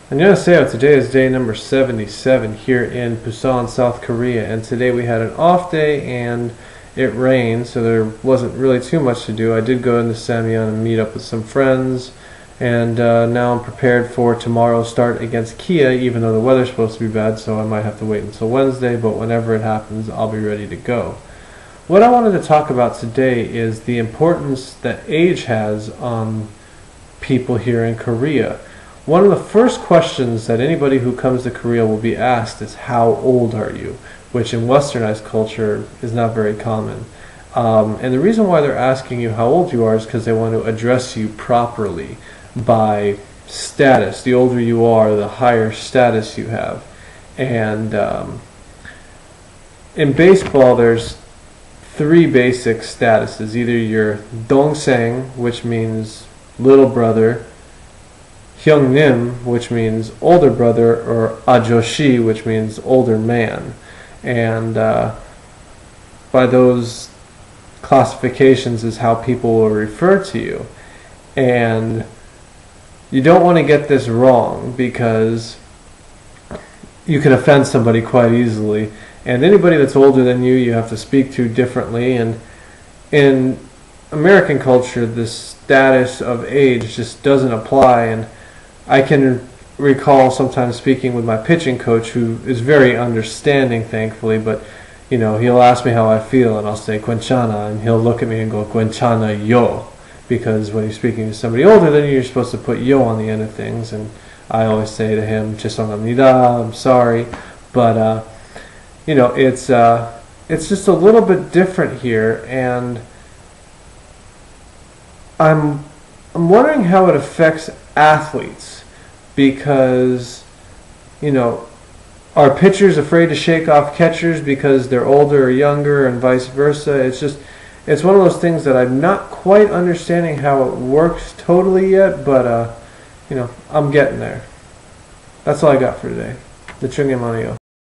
안녕하세요. Today is day number 77 here in Busan, South Korea, and today we had an off day and it rained, so there wasn't really too much to do. I did go into Samyeon and meet up with some friends, and now I'm prepared for tomorrow's start against Kia, even though the weather's supposed to be bad, so I might have to wait until Wednesday, but whenever it happens, I'll be ready to go. What I wanted to talk about today is the importance that age has on people here in Korea. One of the first questions that anybody who comes to Korea will be asked is, how old are you? Which in westernized culture is not very common. And the reason why they're asking you how old you are is because they want to address you properly by status. The older you are, the higher status you have. And in baseball, there's three basic statuses. Either you're dongseng, which means little brother, hyungnim, which means older brother, or ajoshi, which means older man. And by those classifications is how people will refer to you. And you don't want to get this wrong, because you can offend somebody quite easily. And anybody that's older than you, you have to speak to differently. And in American culture, this status of age just doesn't apply. And I can recall sometimes speaking with my pitching coach, who is very understanding, thankfully, but you know, he'll ask me how I feel, and I'll say "Gwenchana," and he'll look at me and go "Gwenchana yo," because when you're speaking to somebody older than you, you're supposed to put "yo" on the end of things, and I always say to him "죄송합니다," I'm sorry, but you know, it's just a little bit different here, and I'm wondering how it affects athletes, because, you know, are pitchers afraid to shake off catchers because they're older or younger, and vice versa? It's one of those things that I'm not quite understanding how it works totally yet, but you know, I'm getting there. That's all I got for today. The Chungye Manio.